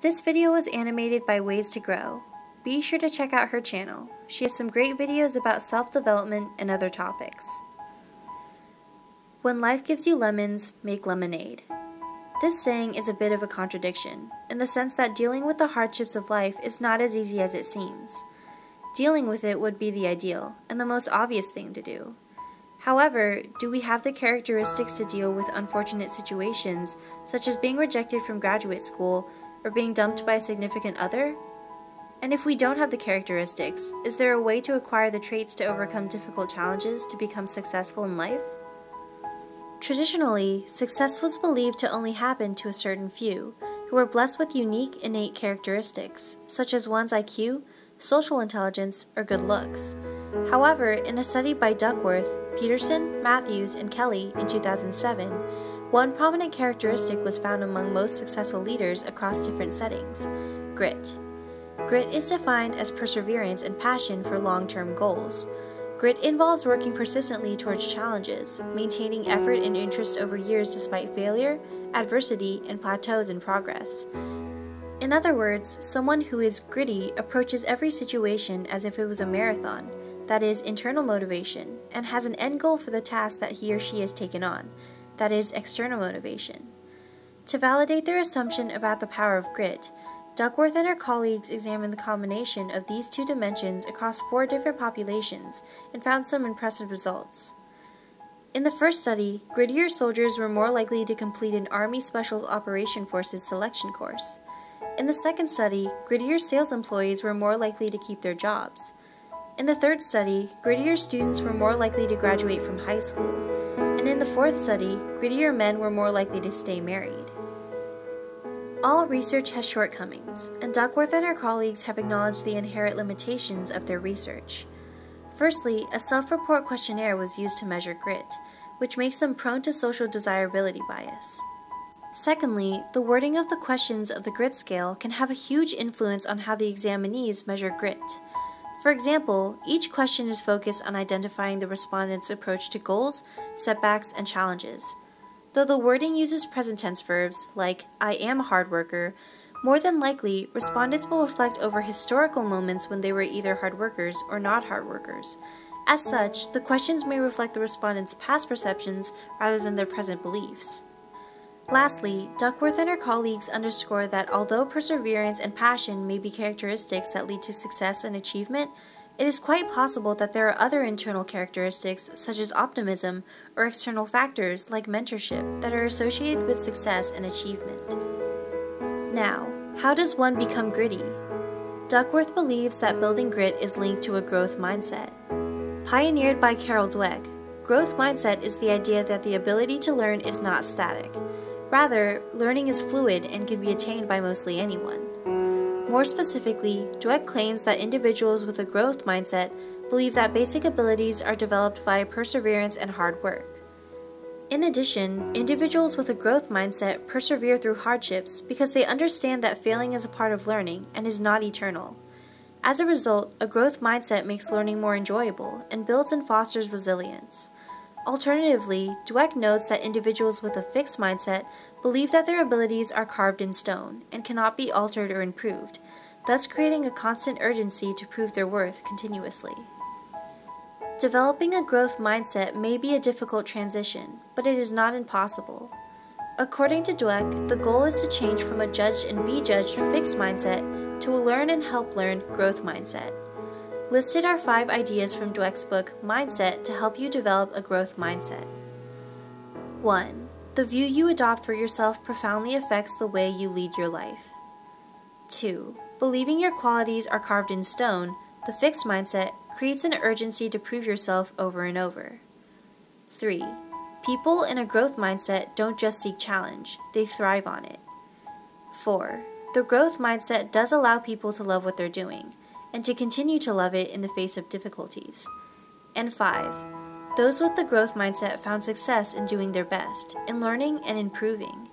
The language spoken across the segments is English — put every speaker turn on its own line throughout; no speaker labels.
This video was animated by Ways to Grow. Be sure to check out her channel. She has some great videos about self-development and other topics. When life gives you lemons, make lemonade. This saying is a bit of a contradiction, in the sense that dealing with the hardships of life is not as easy as it seems. Dealing with it would be the ideal, and the most obvious thing to do. However, do we have the characteristics to deal with unfortunate situations, such as being rejected from graduate school, or being dumped by a significant other? And if we don't have the characteristics, is there a way to acquire the traits to overcome difficult challenges to become successful in life? Traditionally, success was believed to only happen to a certain few, who were blessed with unique innate characteristics, such as one's IQ, social intelligence, or good looks. However, in a study by Duckworth, Peterson, Matthews, and Kelly in 2007, one prominent characteristic was found among most successful leaders across different settings: grit. Grit is defined as perseverance and passion for long-term goals. Grit involves working persistently towards challenges, maintaining effort and interest over years despite failure, adversity, and plateaus in progress. In other words, someone who is gritty approaches every situation as if it was a marathon, that is, internal motivation, and has an end goal for the task that he or she has taken on, that is, external motivation. To validate their assumption about the power of grit, Duckworth and her colleagues examined the combination of these two dimensions across 4 different populations and found some impressive results. In the first study, grittier soldiers were more likely to complete an Army Special Operations Forces selection course. In the second study, grittier sales employees were more likely to keep their jobs. In the third study, grittier students were more likely to graduate from high school. And in the fourth study, grittier men were more likely to stay married. All research has shortcomings, and Duckworth and her colleagues have acknowledged the inherent limitations of their research. Firstly, a self-report questionnaire was used to measure grit, which makes them prone to social desirability bias. Secondly, the wording of the questions of the grit scale can have a huge influence on how the examinees measure grit. For example, each question is focused on identifying the respondent's approach to goals, setbacks, and challenges. Though the wording uses present tense verbs, like "I am a hard worker," more than likely, respondents will reflect over historical moments when they were either hard workers or not hard workers. As such, the questions may reflect the respondents' past perceptions rather than their present beliefs. Lastly, Duckworth and her colleagues underscore that although perseverance and passion may be characteristics that lead to success and achievement, it is quite possible that there are other internal characteristics, such as optimism, or external factors like mentorship, that are associated with success and achievement. Now, how does one become gritty? Duckworth believes that building grit is linked to a growth mindset. Pioneered by Carol Dweck, growth mindset is the idea that the ability to learn is not static. Rather, learning is fluid and can be attained by mostly anyone. More specifically, Dweck claims that individuals with a growth mindset believe that basic abilities are developed via perseverance and hard work. In addition, individuals with a growth mindset persevere through hardships because they understand that failing is a part of learning and is not eternal. As a result, a growth mindset makes learning more enjoyable and builds and fosters resilience. Alternatively, Dweck notes that individuals with a fixed mindset believe that their abilities are carved in stone and cannot be altered or improved, thus creating a constant urgency to prove their worth continuously. Developing a growth mindset may be a difficult transition, but it is not impossible. According to Dweck, the goal is to change from a judge and be judged fixed mindset to a learn and help learn growth mindset. Listed are 5 ideas from Dweck's book, Mindset, to help you develop a growth mindset. 1. The view you adopt for yourself profoundly affects the way you lead your life. 2. Believing your qualities are carved in stone, the fixed mindset, creates an urgency to prove yourself over and over. 3. People in a growth mindset don't just seek challenge, they thrive on it. 4. The growth mindset does allow people to love what they're doing, and to continue to love it in the face of difficulties. And 5. Those with the growth mindset found success in doing their best, in learning and improving.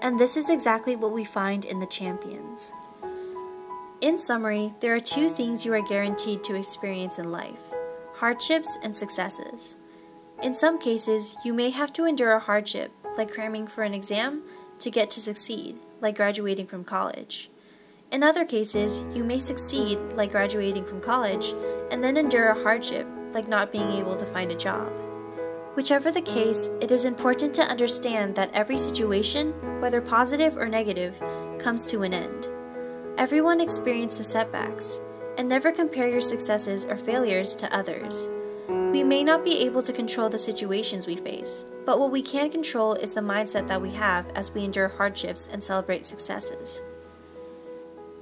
And this is exactly what we find in the champions. In summary, there are 2 things you are guaranteed to experience in life: hardships and successes. In some cases, you may have to endure a hardship, like cramming for an exam, to get to succeed, like graduating from college. In other cases, you may succeed, like graduating from college, and then endure a hardship, like not being able to find a job. Whichever the case, it is important to understand that every situation, whether positive or negative, comes to an end. Everyone experiences setbacks, and never compare your successes or failures to others. We may not be able to control the situations we face, but what we can control is the mindset that we have as we endure hardships and celebrate successes.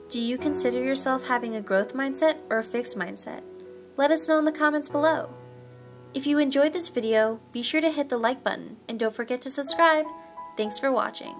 Do you consider yourself having a growth mindset or a fixed mindset? Let us know in the comments below. If you enjoyed this video, be sure to hit the like button and don't forget to subscribe. Thanks for watching.